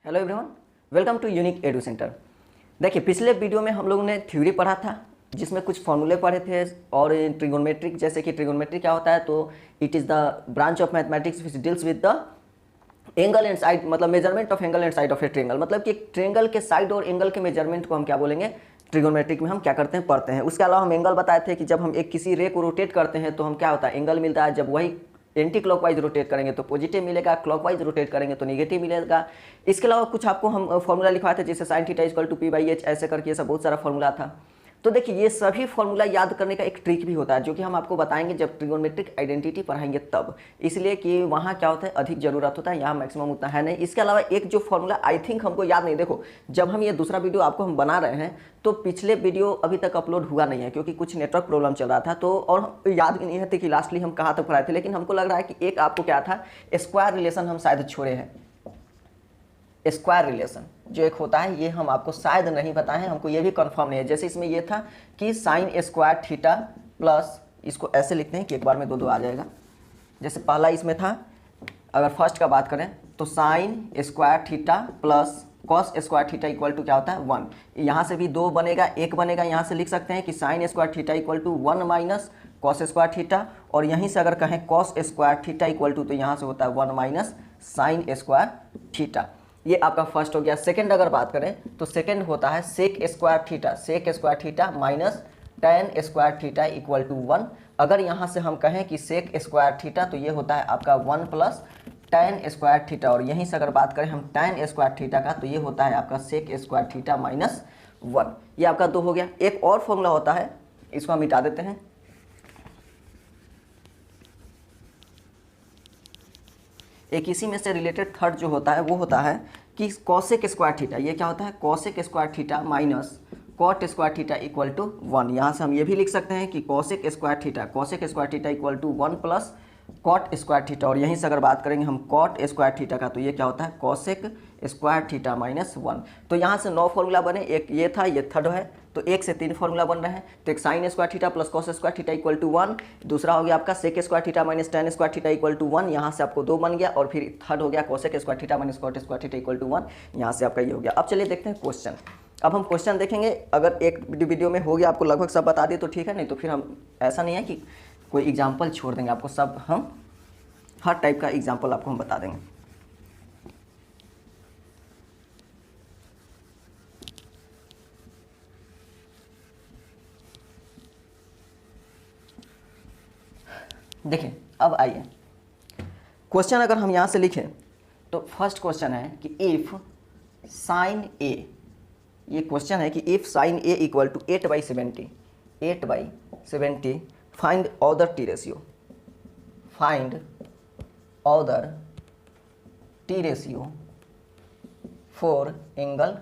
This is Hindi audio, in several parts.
Hello everyone, welcome to Unique Edu Centre. देखिए, पिछले वीडियो में हम लोगों ने थ्योरी पढ़ा था जिसमें कुछ फॉर्मूले पढ़े थे और ट्रिगोनोमेट्रिक, जैसे कि ट्रिगोनोमेट्री क्या होता है, तो it is the branch of mathematics which deals with the angle and side, मतलब measurement of angle and side of a triangle, मतलब कि एक ट्रिंगल के साइड और एंगल के मेजरमेंट को हम क्या बोलेंगे, ट्रिगोनोमेट्रिक में हम क्या करते हैं, पढ़ते हैं। उसके अलावा हम एंगल बताए थे कि जब हम एक किसी रे को रोटेट करते हैं तो हम क्या होता है, एंगल मिलता है। जब वही एंटी क्लॉकवाइज रोटेट करेंगे तो पॉजिटिव मिलेगा, क्लॉकवाइज रोटेट करेंगे तो नेगेटिव मिलेगा। इसके अलावा कुछ आपको हम फॉर्मूला लिखवाए थे, जैसे sine theta equal to P by H, ऐसे करके ये सब बहुत सारा फॉर्मूला था। तो देखिए, ये सभी फॉर्मूला याद करने का एक ट्रिक भी होता है जो कि हम आपको बताएंगे जब ट्रिगोनोमेट्रिक आइडेंटिटी पढ़ाएंगे तब, इसलिए कि वहाँ क्या होता है, अधिक जरूरत होता है, यहाँ मैक्सिमम उतना है नहीं। इसके अलावा एक जो फॉर्मूला आई थिंक हमको याद नहीं, देखो जब हम ये दूसरा वीडियो आपको हम बना रहे हैं तो पिछले वीडियो अभी तक अपलोड हुआ नहीं है क्योंकि कुछ नेटवर्क प्रॉब्लम चल रहा था, तो और याद भी नहीं है कि लास्टली हम कहाँ तक पढ़ाए थे। लेकिन हमको लग रहा है कि एक आपको क्या था, स्क्वायर रिलेशन हम शायद छोड़े हैं। स्क्वायर रिलेशन जो एक होता है, ये हम आपको शायद नहीं बताए हैं, हमको ये भी कंफर्म नहीं है। जैसे इसमें ये था कि साइन स्क्वायर थीटा प्लस, इसको ऐसे लिखते हैं कि एक बार में दो दो आ जाएगा। जैसे पहला इसमें था, अगर फर्स्ट का बात करें तो sine square theta plus cos square theta equal to क्या होता है, 1। यहाँ से भी दो बनेगा, एक बनेगा, यहाँ से लिख सकते हैं कि sine square theta equal to 1 minus cos square theta, और यहीं से अगर कहें cos square theta equal to, तो यहाँ से होता है 1 माइनस साइन स्क्वायर थीटा। ये आपका फर्स्ट हो गया। सेकंड अगर बात करें तो सेकंड होता है sec square theta minus tan square theta equal to 1। अगर यहाँ से हम कहें कि सेक स्क्वायर थीटा, तो ये होता है आपका 1 प्लस टेन स्क्वायर थीटा, और यहीं से अगर बात करें हम टेन स्क्वायर थीटा का, तो ये होता है आपका सेक स्क्वायर थीटा माइनस 1। ये आपका दो हो गया। एक और फॉर्मूला होता है, इसको हम मिटा देते हैं। एक इसी में से रिलेटेड थर्ड जो होता है वो होता है कि कॉसेक स्क्वायर थीटा, ये क्या होता है, cosec square theta minus cot square theta equal to 1। यहाँ से हम ये भी लिख सकते हैं कि cosec square theta equal to 1 plus cot square theta, और यहीं से अगर बात करेंगे हम कॉट स्क्वायर थीटा का, तो ये क्या होता है, कॉसेक स्क्वायर थीटा माइनस 1। तो यहाँ से 9 फॉर्मूला बने, एक ये था, ये थर्ड है, तो 1 से 3 फॉर्मूला बन रहे हैं। तो एक sine square theta plus cos square theta equal to 1, दूसरा हो गया आपका sec square theta minus tan square theta equal to 1, यहाँ से आपको 2 बन गया, और फिर थर्ड हो गया cosec square theta minus cot square theta equal to 1, यहाँ से आपका ये हो गया। अब चलिए देखते हैं क्वेश्चन। अब हम क्वेश्चन देखेंगे, अगर एक वीडियो में हो गया आपको लगभग सब बता दिए तो ठीक है, नहीं तो फिर हम, ऐसा नहीं है कि कोई एग्जाम्पल छोड़ देंगे, आपको सब हम हर टाइप का एग्जाम्पल आपको हम बता देंगे। देखिए, अब आइए क्वेश्चन अगर हम यहाँ से लिखें तो फर्स्ट क्वेश्चन है कि इफ साइन ए, ये क्वेश्चन है कि if sine A equal to 8/70 find other T ratio, for angle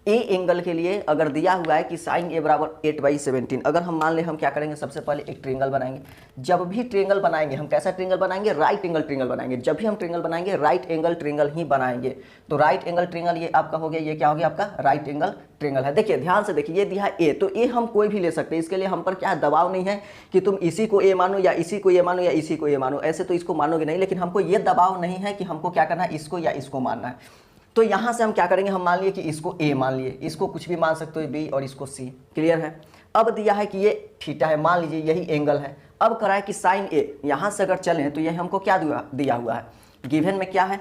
A angle के लिए अगर दिया हुआ है कि साइन ए बराबर 8/17, अगर हम मान ले, हम क्या करेंगे, सबसे पहले एक ट्रिंगल बनाएंगे। जब भी ट्रिंगल बनाएंगे हम कैसा ट्रिंगल बनाएंगे, राइट एंगल ट्रिंगल बनाएंगे। जब भी हम ट्रिंगल बनाएंगे राइट एंगल ट्रिंगल ही बनाएंगे। तो राइट एंगल ट्रिंगल ये आपका हो गया, ये क्या हो गया आपका राइट एंगल ट्रिंगल है। देखिए ध्यान से देखिए, ये दिया है ए, तो ए हम कोई भी ले सकते हैं, इसके लिए हम पर क्या दबाव नहीं है कि तुम इसी को ए मानो या इसी को ए मानो या इसी को ए मानो, ऐसे तो इसको मानोगे नहीं, लेकिन हमको ये दबाव नहीं है कि हमको क्या करना है, इसको या इसको मानना है। तो यहाँ से हम क्या करेंगे, हम मान लिए कि इसको ए मान लिए, इसको कुछ भी मान सकते हो बी, और इसको सी। क्लियर है। अब दिया है कि ये थीटा है, मान लीजिए यही एंगल है। अब करा है कि साइन ए, यहाँ से अगर चलें तो ये हमको क्या दिया हुआ है, गिवन में क्या है,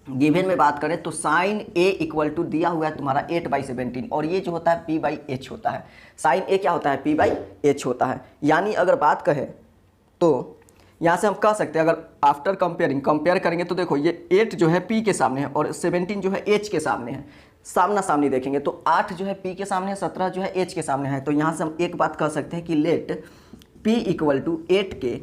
गिवन में बात करें तो साइन ए इक्वल टू दिया हुआ है तुम्हारा 8/17, और ये जो होता है p/h होता है। साइन ए क्या होता है, p/h होता है। यानी अगर बात कहें तो यहाँ से हम कह सकते हैं, अगर आफ्टर कंपेयर करेंगे तो देखो ये 8 जो है p के सामने है और 17 जो है h के सामने है, सामना सामनी देखेंगे तो 8 जो है p के सामने है, 17 जो है h के सामने है। तो यहाँ से हम एक बात कह सकते हैं कि let p equal to 8k,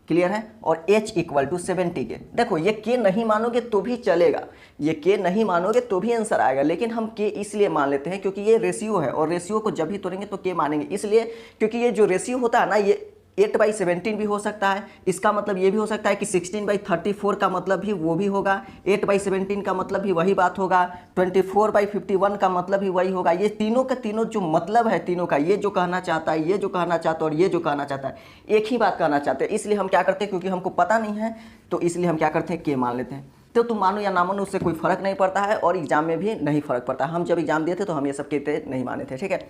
clear है, और h इक्वल टू 70 के। देखो ये k नहीं मानोगे तो भी चलेगा, ये k नहीं मानोगे तो भी आंसर आएगा, लेकिन हम k इसलिए मान लेते हैं क्योंकि ये रेशियो है, और रेशियो को जब भी तोड़ेंगे तो k मानेंगे, इसलिए क्योंकि ये जो रेशियो होता है ना, ये 8/17 भी हो सकता है, इसका मतलब ये भी हो सकता है कि 16/34 का मतलब भी वो भी होगा, 8/17 का मतलब भी वही बात होगा, 24/51 का मतलब भी वही होगा। ये तीनों का तीनों जो मतलब है तीनों का, ये जो कहना चाहता है, ये जो कहना चाहता है और ये जो कहना चाहता है, एक ही बात कहना चाहते हैं। इसलिए हम क्या करते हैं, क्योंकि हमको पता नहीं है तो इसलिए हम क्या करते हैं, के मान लेते हैं। तो तुम मानो या ना मानो उससे कोई फर्क नहीं पड़ता है, और एग्जाम में भी नहीं फर्क पड़ता। हम जब एग्जाम दिए थे तो हम ये सब कहते नहीं माने थे, ठीक है।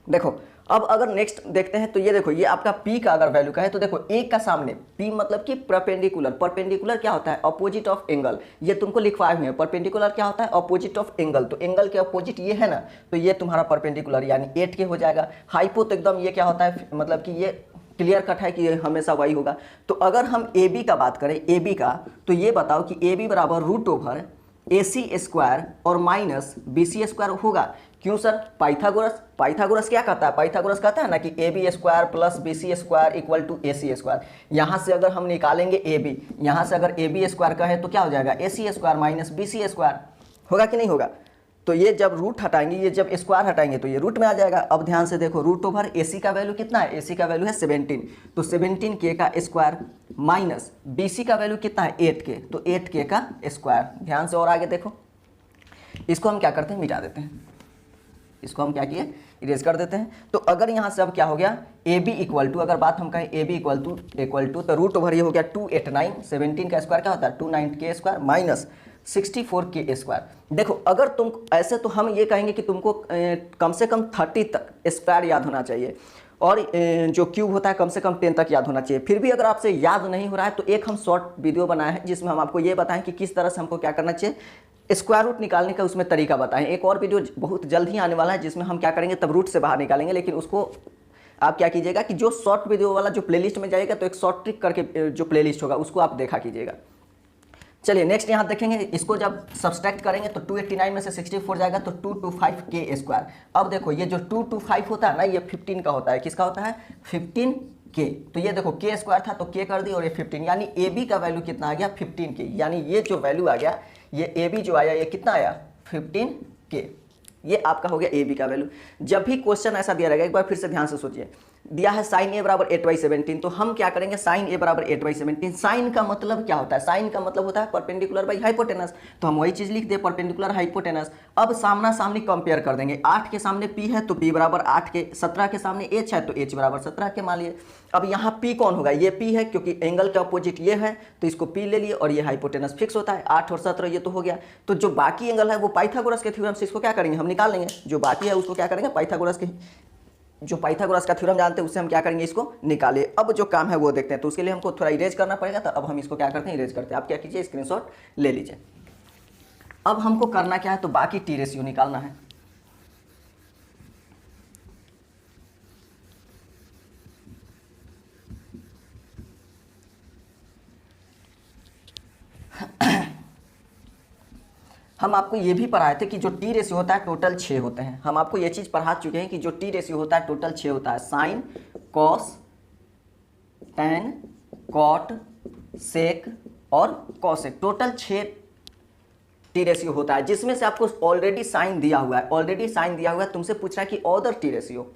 देखो अब अगर नेक्स्ट देखते हैं तो ये देखो, ये आपका P का अगर वैल्यू का है तो देखो A का सामने P मतलब कि परपेंडिकुलर। परपेंडिकुलर क्या होता है? Opposite of angle. ये तुमको लिखवाए हुए हैं। परपेंडिकुलर क्या होता है? Opposite of angle. तो एंगल के अपोजिट ये है ना, तो ये तुम्हारा परपेंडिकुलर यानी 8 के हो जाएगा। हाइपो तो एकदम ये क्या होता है, मतलब कि ये क्लियर कट है कि ये हमेशा वही होगा। तो अगर हम AB का बात करें, AB का, तो ये बताओ कि AB बराबर √AC² और माइनस BC² होगा। क्यों सर? पाइथागोरस। पाइथागोरस क्या कहता है? पाइथागोरस कहता है ना कि AB² plus BC² equal to AC²। यहाँ से अगर हम निकालेंगे AB, यहाँ से अगर AB² का है तो क्या हो जाएगा? AC² minus BC²। होगा कि नहीं होगा? तो ये जब रूट हटाएंगे, ये जब स्क्वायर हटाएंगे तो ये रूट में आ जाएगा। अब ध्यान से देखो, √AC का वैल्यू कितना है? AC का वैल्यू है 17, तो 17K का स्क्वायर माइनस BC का वैल्यू कितना है? 8K, तो 8K का स्क्वायर। ध्यान से और आगे देखो, इसको हम क्या करते हैं? मिटा देते हैं। इसको हम क्या किए? इरेज कर देते हैं। तो अगर यहाँ से अब क्या हो गया? AB इक्वल टू, अगर बात हम कहें AB इक्वल टू तो √ ये हो गया 289। 17 का स्क्वायर क्या होता है? 29K² minus 64K²। देखो अगर तुम ऐसे, तो हम ये कहेंगे कि तुमको कम से कम 30 तक स्क्वायर याद होना चाहिए, और जो क्यूब होता है कम से कम 10 तक याद होना चाहिए। फिर भी अगर आपसे याद नहीं हो रहा है तो एक हम शॉर्ट वीडियो बनाए हैं जिसमें हम आपको ये बताएं कि किस तरह से हमको क्या करना चाहिए, स्क्वायर रूट निकालने का उसमें तरीका बताएं। एक और वीडियो बहुत जल्द ही आने वाला है जिसमें हम क्या करेंगे, तब रूट से बाहर निकालेंगे। लेकिन उसको आप क्या कीजिएगा कि जो शॉर्ट वीडियो वाला जो प्लेलिस्ट में जाएगा, तो एक शॉर्ट ट्रिक करके जो प्लेलिस्ट होगा उसको आप देखा कीजिएगा। चलिए नेक्स्ट यहाँ देखेंगे, इसको जब सब्सट्रैक्ट करेंगे तो 289 में से 64 जाएगा तो 225K²। अब देखो ये जो 225 होता है ना, ये 15 का होता है। किसका होता है? 15K। तो ये देखो K² था तो K कर दी, और ये 15, यानी AB का वैल्यू कितना आ गया? 15K। यानी ये जो वैल्यू आ गया, ये AB जो आया, ये कितना आया? 15K। ये आपका हो गया AB का वैल्यू। जब भी क्वेश्चन ऐसा दिया रहेगा, एक बार फिर से ध्यान से सोचिए, दिया है sin A बराबर 8/17, तो हम क्या करेंगे? sin A बराबर 8/17। साइन का मतलब क्या होता है? साइन का मतलब होता है परपेंडिकुलर बाई हाइपोटेनस। तो हम वही चीज लिख दे, परपेंडिकुलर हाइपोटेनस। अब सामना सामनी कंपेयर कर देंगे। 8 के सामने P है तो P बराबर 8 के, 17 के सामने H है तो H बराबर 17 के मान लिए। अब यहाँ P कौन होगा? ये P है, क्योंकि एंगल के अपोजिट ये है तो इसको P ले लिए, और ये हाइपोटेनस फिक्स होता है 8 और 17, ये तो हो गया। तो जो बाकी एंगल है वो पाइथागोरस के थ्योरम से इसको क्या करेंगे? हम निकाल लेंगे। जो बाकी है उसको क्या करेंगे? पाइथागोरस के, जो पाइथागोरस का थ्योरम जानते हैं उससे हम क्या करेंगे? इसको निकाले। अब जो काम है वो देखते हैं। तो उसके लिए हमको थोड़ा इरेज करना पड़ेगा, तो अब हम इसको क्या करते हैं? इरेज करते हैं। आप क्या कीजिए? स्क्रीनशॉट ले लीजिए। अब हमको करना क्या है? तो बाकी T रेशियो निकालना है। हम आपको ये भी पढ़ाए थे कि जो T रेशियो होता है टोटल 6 होते हैं। हम आपको ये चीज़ पढ़ा चुके हैं कि जो T रेशियो होता है टोटल 6 होता है। साइन, कॉस, टैन, कॉट, सेक और कॉसेक, टोटल 6 T रेशियो होता है, जिसमें से आपको ऑलरेडी साइन दिया हुआ है। ऑलरेडी साइन दिया हुआ है, तुमसे पूछ रहा है कि अदर T रेशियो।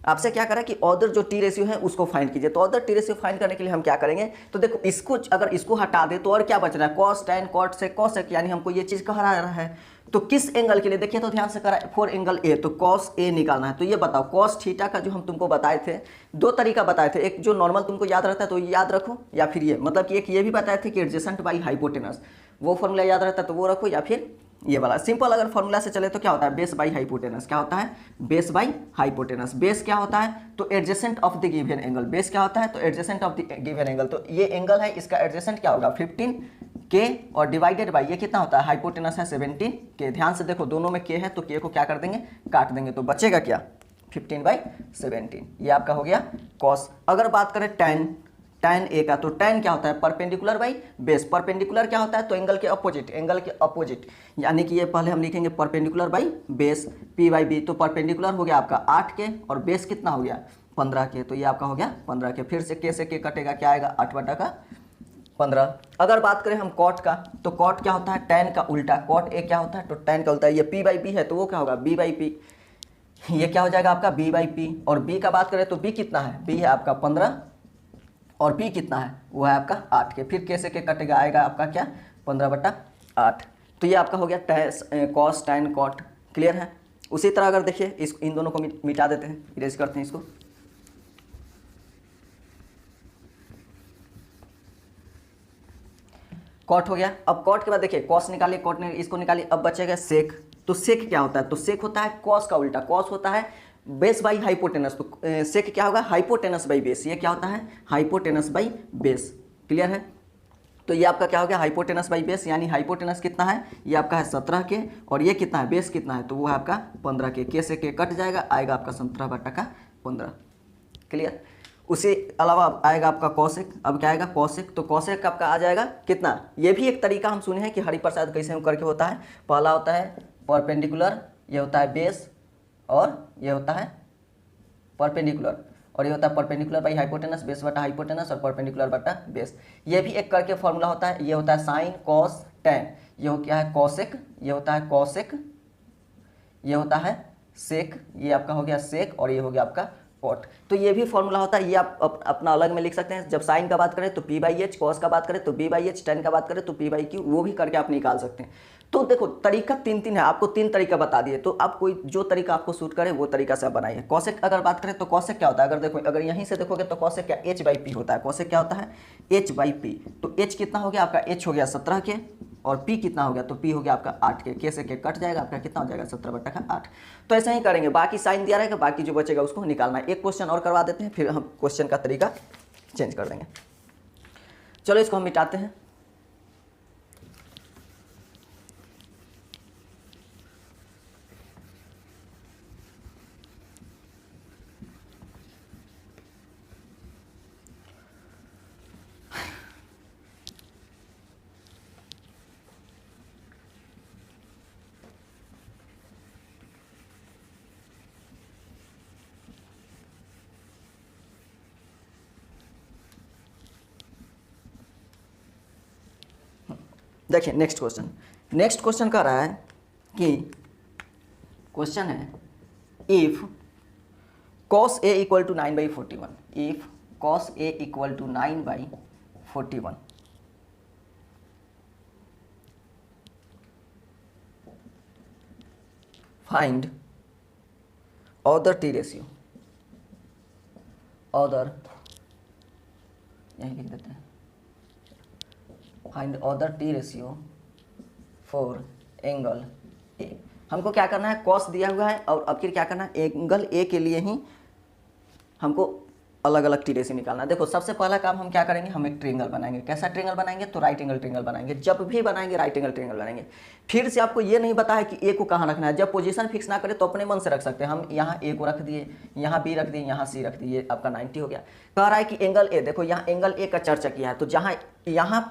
आपसे क्या करा कि अदर जो T रेशियो है उसको फाइंड कीजिए। तो अदर T रेशियो फाइंड करने के लिए हम क्या करेंगे? तो देखो इसको, अगर इसको हटा दे तो और क्या बच रहा है? कॉस, टैन, कॉट, सेक, कॉसेक, यानी हमको ये चीज़ कहा रहा है। तो किस एंगल के लिए? देखिए तो ध्यान से करा, फॉर एंगल A, तो कॉस A निकालना है। तो ये बताओ, कॉस थीटा का जो हम तुमको बताए थे, दो तरीका बताए थे। एक जो नॉर्मल तुमको याद रहता है तो याद रखो, या फिर ये, मतलब कि एक ये भी बताए थे कि एडजेसेंट बाई हाइपोटेनस, वो फॉर्मूला याद रहता है तो वो रखो, या फिर ये वाला सिंपल अगर फॉर्मूला से चले तो क्या होता है? Base by hypotenuse. क्या होता है? Base by hypotenuse. बेस क्या होता है? तो adjacent of the given angle. Base क्या होता है? तो adjacent of the given angle. तो ये एंगल है, इसका एडजेसेंट क्या होगा? 15K, और डिवाइडेड बाई ये कितना होता है? हाइपोटेनस है 17K। ध्यान से देखो, दोनों में K है तो K को क्या कर देंगे? काट देंगे, तो बचेगा क्या? 15/17। ये आपका हो गया कॉस। अगर बात करें टैन, टैन A का, तो टैन क्या होता है? Perpendicular by base. परपेंडिकुलर क्या होता है? तो एंगल के अपोजिट, एंगल के अपोजिट, यानी कि ये पहले हम लिखेंगे परपेंडिकुलर बाई बेस, P/B। तो परपेंडिकुलर हो गया आपका 8K, और बेस कितना हो गया? 15K। तो ये आपका हो गया 15K। फिर से K से K कटेगा, क्या आएगा? 8/15। अगर बात करें हम कॉट का, तो कॉट क्या होता है? टैन का उल्टा। कॉट A क्या होता है? तो टैन का उल्टा। ये P/B है तो वो क्या होगा? B/P। ये क्या हो जाएगा आपका? B/P। और B का बात करें तो B कितना है? B है आपका 15, और P कितना है? वो है आपका 8K। फिर K से K कटेगा, आएगा आपका क्या? 15/8। तो ये आपका हो गया कॉस, टैन, कॉट। क्लियर है? उसी तरह अगर देखिए इस, इन दोनों को मिटा देते हैं, इरेज करते हैं इसको। कॉट हो गया। अब कॉट के बाद देखिए कॉस निकालिए, कॉट ने इसको निकालिए, अब बचेगा सेक। तो सेक क्या होता है, तो सेक होता है कॉस का उल्टा, कॉस होता है बेस बाई हाइपोटेनस, तो सेक क्या होगा, हाइपोटेनस बाई बेस। ये क्या होता है, हाइपोटेनस बाई बेस। क्लियर है। तो ये आपका क्या हो गया, हाइपोटेनस बाई बेस, यानी हाइपोटेनस कितना है, ये आपका है 17 के, और ये कितना है, बेस कितना है, तो वो है आपका 15 के से के कट जाएगा, आएगा आपका 17/15। क्लियर। उसी अलावा आएगा आपका कौशिक। अब क्या आएगा, कौशिक। तो कौशिक आपका आ जाएगा कितना, ये भी एक तरीका हम सुने हैं कि हरिप्रसाद कैसे करके होता है। पहला होता है परपेंडिकुलर, ये होता है बेस, और ये होता है परपेंडिकुलर, और ये होता है परपेंडिकुलर बाई हाइपोटेनस, बेस बटा हाइपोटेनस, और परपेंडिकुलर बटा बेस। ये भी एक करके फॉर्मूला होता है। ये होता है साइन कॉस टेन, ये हो क्या है कौशिक, ये होता है कौशिक, ये होता है सेक, ये आपका हो गया सेक, और ये हो गया आपका कॉट। तो ये भी फॉर्मूला होता है, ये आप अपना अलग में लिख सकते हैं। जब साइन का बात करें तो p/h, कॉस का बात करें तो b/h, टेन का बात करें तो p/q, वो भी करके आप निकाल सकते हैं। तो देखो तरीका तीन है, आपको 3 तरीका बता दिए, तो आप कोई जो तरीका आपको सूट करे वो तरीका से आप बनाइए। कॉसेक अगर बात करें तो कॉसेक क्या होता है, अगर देखो अगर यहीं से देखोगे तो कॉसेक क्या h/p होता है। कॉसेक क्या होता है, h/p। तो h कितना हो गया आपका, h हो गया 17 के, और p कितना हो गया, तो p हो गया आपका 8 के से के कट जाएगा, आपका कितना हो जाएगा 17/8। तो ऐसा ही करेंगे, बाकी साइन दिया रहेगा, बाकी जो बचेगा उसको निकालना है। एक क्वेश्चन और करवा देते हैं, फिर हम क्वेश्चन का तरीका चेंज कर देंगे। चलो इसको हम मिटाते हैं। देखिए नेक्स्ट क्वेश्चन कह रहा है कि क्वेश्चन है if cos a equal to 9/41, if cos a equal to 9/41, find other T ratio, other यहीं लिख देते हैं, find other T ratio for angle A. हमको क्या करना है, कॉस दिया हुआ है, और अब फिर क्या करना है, एंगल ए के लिए ही हमको अलग अलग टी रेशियो निकालना है। देखो सबसे पहला काम हम क्या करेंगे, हम एक ट्रायंगल बनाएंगे। कैसा ट्रायंगल बनाएंगे, तो राइट एंगल ट्रायंगल बनाएंगे। जब भी बनाएंगे राइट एंगल ट्रायंगल बनाएंगे। फिर से आपको ये नहीं पता है कि ए को कहाँ रखना है। जब पोजीशन फिक्स ना करें तो अपने मन से रख सकते हैं। हम यहाँ ए को रख दिए, यहाँ बी रख दिए, यहाँ सी रख दिए, आपका 90 हो गया। कह रहा है कि एंगल ए, देखो यहाँ एंगल ए का चर्चा किया है, तो जहाँ यहाँ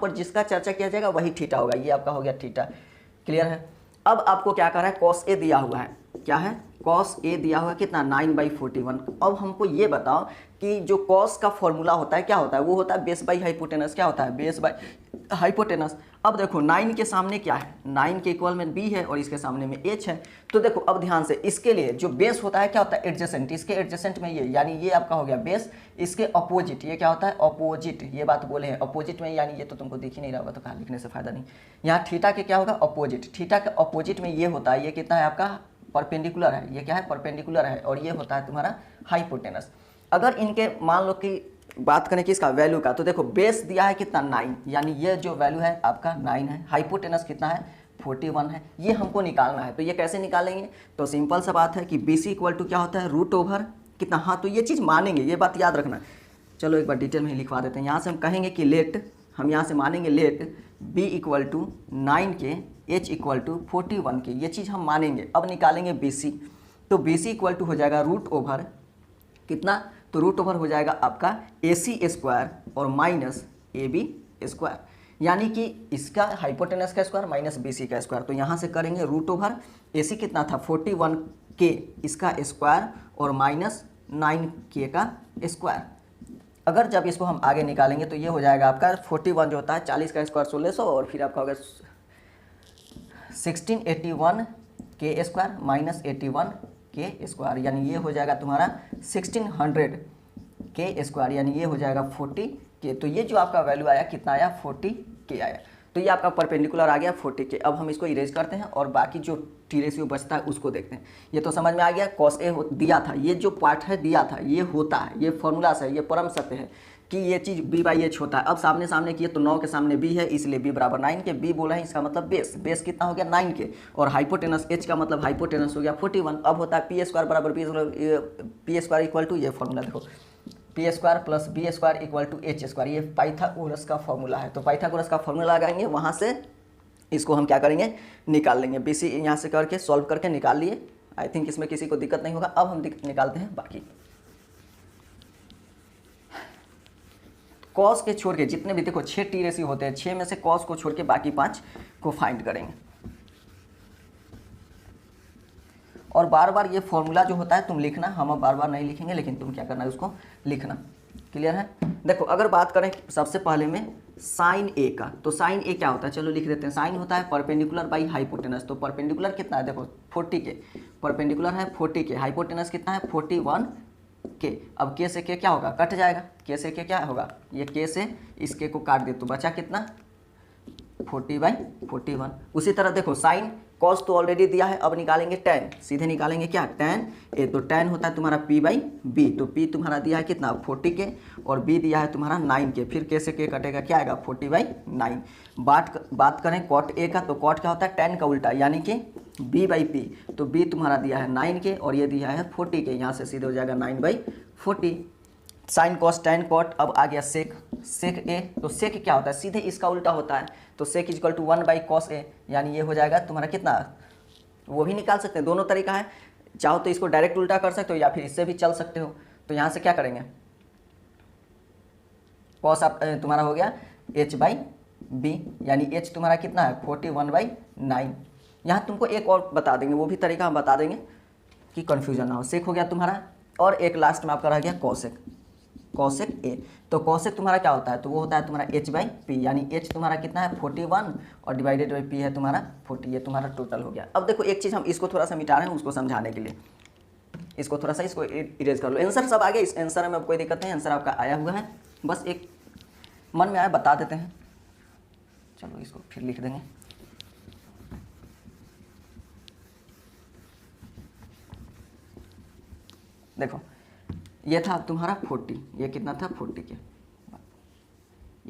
पर जिसका चर्चा किया जाएगा वही थीटा होगा। ये आपका हो गया थीटा। क्लियर है। अब आपको क्या कर रहा है, कॉस ए दिया हुआ है, क्या है, कॉस ए दिया हुआ है कितना, 9/41। अब हमको ये बताओ कि जो कॉस का फॉर्मूला होता है क्या होता है, वो होता है बेस बाई हाइपोटेनस। क्या होता है, बेस बाई हाइपोटेनस। अब देखो 9 के सामने क्या है, 9 के इक्वल में b है, और इसके सामने में h है। तो देखो अब ध्यान से, इसके लिए जो बेस होता है क्या होता है, एडजेसेंट। इसके एडजेसेंट में ये, यानी ये आपका हो गया बेस, इसके अपोजिट ये क्या होता है, अपोजिट। ये बात बोले हैं अपोजिट में, यानी ये तो तुमको दिख ही नहीं रहा होगा तो कहाँ लिखने से फायदा नहीं। यहाँ थीटा के क्या होगा, अपोजिट। थीटा के अपोजिट में ये होता है, ये कितना है आपका, परपेंडिकुलर है। ये क्या है, परपेंडिकुलर है, और ये होता है तुम्हारा हाइपोटेनस। अगर इनके मान लो कि बात करें कि इसका वैल्यू का, तो देखो बेस दिया है कितना, 9, यानी ये जो वैल्यू है आपका 9 है। हाइपोटेनस कितना है, 41 है। ये हमको निकालना है। तो ये कैसे निकालेंगे, तो सिंपल सा बात है कि BC इक्वल टू क्या होता है, रूट ओवर कितना। हाँ, तो ये चीज़ मानेंगे, ये बात याद रखना। चलो एक बार डिटेल में ही लिखवा देते हैं। यहाँ से हम कहेंगे कि लेट, हम यहाँ से मानेंगे लेट B इक्वल टू 9 के, H इक्वल टू 41 के, ये चीज़ हम मानेंगे। अब निकालेंगे BC, तो BC इक्वल टू हो जाएगा रूट ओवर कितना, तो रूट ओवर हो जाएगा आपका AC स्क्वायर और माइनस AB स्क्वायर, यानी कि इसका हाइपोटेनस का स्क्वायर माइनस BC का स्क्वायर। तो यहाँ से करेंगे रूट ओवर AC कितना था 41K, इसका स्क्वायर और माइनस 9K का स्क्वायर। अगर जब इसको हम आगे निकालेंगे तो ये हो जाएगा आपका 41 जो होता है 40 का स्क्वायर 1600, और फिर आपका होगा 1681 के स्क्वायर माइनस 81 के स्क्वायर, यानी ये हो जाएगा तुम्हारा 1600 के स्क्वायर, यानी ये हो जाएगा 40 के। तो ये जो आपका वैल्यू आया कितना आया, 40 के आया। तो ये आपका परपेंडिकुलर आ गया 40 के। अब हम इसको इरेज करते हैं और बाकी जो टी रेशियो बचता है उसको देखते हैं। ये तो समझ में आ गया, कॉस ए दिया था, ये जो पार्ट है दिया था, ये होता है, ये फॉर्मूला से, ये परम सत्य है कि ये चीज़ b बाई एच होता है। अब सामने सामने किए तो 9 के सामने b है, इसलिए b बराबर 9 के। b बोला है, इसका मतलब बेस, बेस कितना हो गया 9 के, और हाइपोटेनस h का मतलब हाइपोटेनस हो गया 41। अब होता है पी स्क्वायर बराबर पी स्क्वायर इक्वल टू, ये फॉर्मूला देखो, P square plus B square equal to H square, ये पाइथागोरस का फॉर्मूला है। तो पाइथागोरस का फॉर्मूला लगाएंगे, वहाँ से इसको हम क्या करेंगे, निकाल लेंगे। बीसी यहाँ से करके सॉल्व करके निकाल लिए। आई थिंक इसमें किसी को दिक्कत नहीं होगा। अब हम निकालते हैं बाकी कॉस के छोड़ के जितने भी, देखो 6 टी रेशियो होते हैं, 6 में से कॉस को छोड़ के बाकी 5 को फाइंड करेंगे। और बार बार ये फॉर्मूला जो होता है तुम लिखना, हम अब बार बार नहीं लिखेंगे, लेकिन तुम क्या करना है उसको लिखना। क्लियर है? देखो अगर बात करें सबसे पहले में साइन ए का, तो साइन ए क्या होता है, चलो लिख देते हैं। साइन होता है परपेंडिकुलर बाई हाइपोटेनस। तो परपेंडिकुलर कितना है, देखो 40 के, परपेंडिकुलर है 40 के, हाइपोटेनस कितना है 41 के। अब के से के क्या होगा, कट जाएगा, के से के क्या होगा, ये के से इस के को काट दे तो बचा कितना 40/41। उसी तरह देखो साइन कॉस तो ऑलरेडी दिया है, अब निकालेंगे tan, सीधे निकालेंगे क्या tan ए। तो tan होता है तुम्हारा p/b, तो p तुम्हारा दिया है कितना 40 के, और b दिया है तुम्हारा 9 के। फिर के से के कटेगा, क्या आएगा 40/9। बात करें cot a का, तो cot क्या होता है tan का उल्टा, यानी कि b/p। तो b तुम्हारा दिया है 9 के और ये दिया है 40 के, यहाँ से सीधे हो जाएगा 9/40। Sine cos tan cot. अब आ गया सेक, सेक ए। तो सेक क्या होता है, सीधे इसका उल्टा होता है। तो सेक इजकल टू 1/cos ए, यानी ये हो जाएगा तुम्हारा कितना, वो भी निकाल सकते हैं, दोनों तरीका है। चाहो तो इसको डायरेक्ट उल्टा कर सकते हो या फिर इससे भी चल सकते हो। तो यहाँ से क्या करेंगे, कॉस आप तुम्हारा हो गया h/b, यानी h तुम्हारा कितना है 41/9। यहाँ तुमको एक और बता देंगे, वो भी तरीका हम बता देंगे कि कन्फ्यूजन ना हो। सेक हो गया तुम्हारा, और एक लास्ट में आपका रह गया कॉसेक, कॉसेक ए। तो कॉसेक तुम्हारा क्या होता है, तो वो होता है तुम्हारा h/p, यानी h तुम्हारा कितना है 41 और डिवाइडेड बाई p है तुम्हारा 40। ये तुम्हारा टोटल हो गया। अब देखो एक चीज़ हम इसको थोड़ा सा मिटा रहे हैं उसको समझाने के लिए, इसको थोड़ा सा इसको इरेज कर लो। आंसर सब आ गया, इस आंसर में अब कोई दिक्कत नहीं, आंसर आपका आया हुआ है, बस एक मन में आया बता देते हैं। चलो इसको फिर लिख देंगे। देखो ये था तुम्हारा 40, ये कितना था 40 के,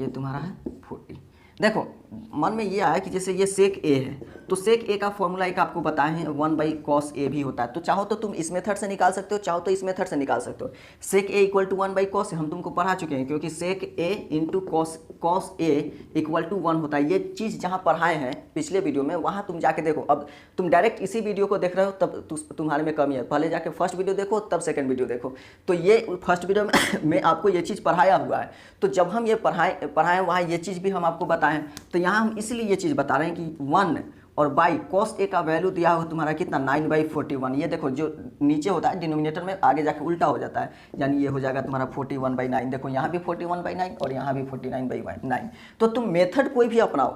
ये तुम्हारा है 40। देखो मन में ये आया कि जैसे ये सेक ए है, तो सेक ए का फॉर्मूला एक आपको बताए हैं 1/cos ए भी होता है। तो चाहो तो तुम इस मेथड से निकाल सकते हो, चाहो तो इस मेथड से निकाल सकते हो। सेक ए इक्वल टू 1/cos हम तुमको पढ़ा चुके हैं, क्योंकि sec A into cos A equal to 1 होता है। ये चीज़ जहाँ पढ़ाए हैं पिछले वीडियो में, वहाँ तुम जाके देखो। अब तुम डायरेक्ट इसी वीडियो को देख रहे हो तब तुम्हारे में कमी है, पहले जाके फर्स्ट वीडियो देखो तब सेकेंड वीडियो देखो। तो ये फर्स्ट वीडियो में आपको ये चीज़ पढ़ाया हुआ है। तो जब हम ये पढ़ाएं वहाँ ये चीज़ भी हम आपको बताएं, तो यहाँ हम इसलिए ये चीज़ बता रहे हैं कि 1 और बाई कॉस ए का वैल्यू दिया हो तुम्हारा कितना 9/41। ये देखो जो नीचे होता है डिनोमिनेटर में आगे जाके उल्टा हो जाता है, यानी ये हो जाएगा तुम्हारा 41/9। देखो यहाँ भी 41/9 और यहाँ भी 49/9। तो तुम मेथड कोई भी अपनाओ,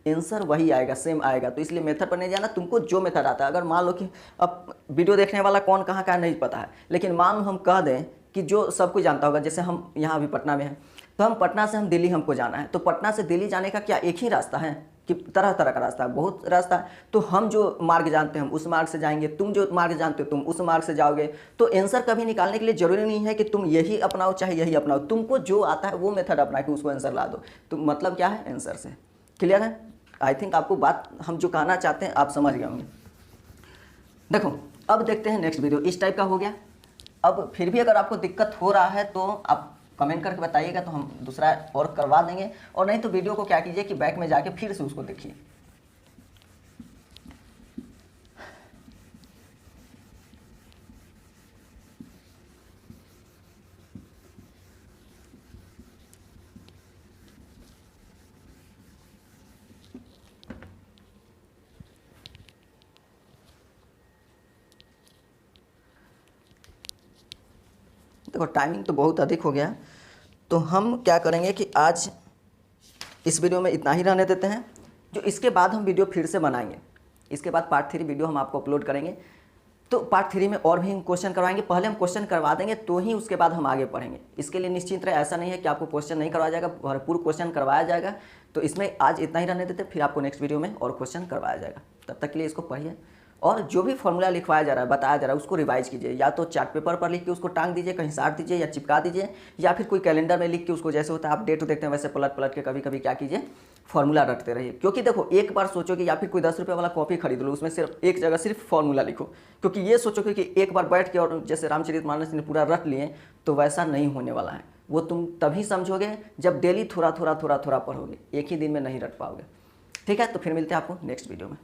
आंसर वही आएगा, सेम आएगा। तो इसलिए मेथड पर नहीं जाना, तुमको जो मेथड आता है। अगर मान लो कि अब वीडियो देखने वाला कौन कहाँ का नहीं पता है, लेकिन मान लो हम कह दें कि जो सब कुछ जानता होगा, जैसे हम यहाँ अभी पटना में हैं, तो हम पटना से हम दिल्ली हमको जाना है, तो पटना से दिल्ली जाने का क्या एक ही रास्ता है कि तरह तरह का रास्ता है, बहुत रास्ता है। तो हम जो मार्ग जानते हैं हम उस मार्ग से जाएंगे, तुम जो मार्ग जानते हो तुम उस मार्ग से जाओगे। तो आंसर कभी निकालने के लिए जरूरी नहीं है कि तुम यही अपनाओ चाहे यही अपनाओ, तुमको जो आता है वो मेथड अपना के उसको आंसर ला दो। तो मतलब क्या है, आंसर से। क्लियर है? आई थिंक आपको बात हम जो कहना चाहते हैं आप समझ गए होंगे। देखो अब देखते हैं नेक्स्ट वीडियो, इस टाइप का हो गया। अब फिर भी अगर आपको दिक्कत हो रहा है तो आप कमेंट करके बताइएगा, तो हम दूसरा और करवा देंगे। और नहीं तो वीडियो को क्या कीजिए कि बैक में जाके फिर से उसको देखिए। देखो टाइमिंग तो बहुत अधिक हो गया, तो हम क्या करेंगे कि आज इस वीडियो में इतना ही रहने देते हैं। जो इसके बाद हम वीडियो फिर से बनाएंगे, इसके बाद पार्ट 3 वीडियो हम आपको अपलोड करेंगे। तो पार्ट 3 में और भी हम क्वेश्चन करवाएंगे, पहले हम क्वेश्चन करवा देंगे तो ही उसके बाद हम आगे पढ़ेंगे। इसके लिए निश्चिंत रहे, ऐसा नहीं है कि आपको क्वेश्चन नहीं करवाया जाएगा, भरपूर क्वेश्चन करवाया जाएगा। तो इसमें आज इतना ही रहने देते, फिर आपको नेक्स्ट वीडियो में और क्वेश्चन करवाया जाएगा। तब तक के लिए इसको पढ़िए और जो भी फॉर्मूला लिखवाया जा रहा है, बताया जा रहा है, उसको रिवाइज कीजिए। या तो चार्ट पेपर पर लिख के उसको टांग दीजिए, कहीं साट दीजिए या चिपका दीजिए, या फिर कोई कैलेंडर में लिख के उसको, जैसे होता है आप डेट देखते हैं वैसे पलट पलट के कभी कभी क्या कीजिए, फॉर्मूला रटते रहिए। क्योंकि देखो, एक बार सोचोगे या फिर कोई 10 रुपये वाला कॉपी खरीद लो, उसमें सिर्फ एक जगह सिर्फ फॉर्मूला लिखो, क्योंकि ये सोचोगे कि एक बार बैठ के और जैसे रामचरितमानस ने पूरा रट लिए, तो वैसा नहीं होने वाला है। वो तुम तभी समझोगे जब डेली थोड़ा थोड़ा थोड़ा थोड़ा पढ़ोगे, एक ही दिन में नहीं रट पाओगे। ठीक है, तो फिर मिलते हैं आपको नेक्स्ट वीडियो में।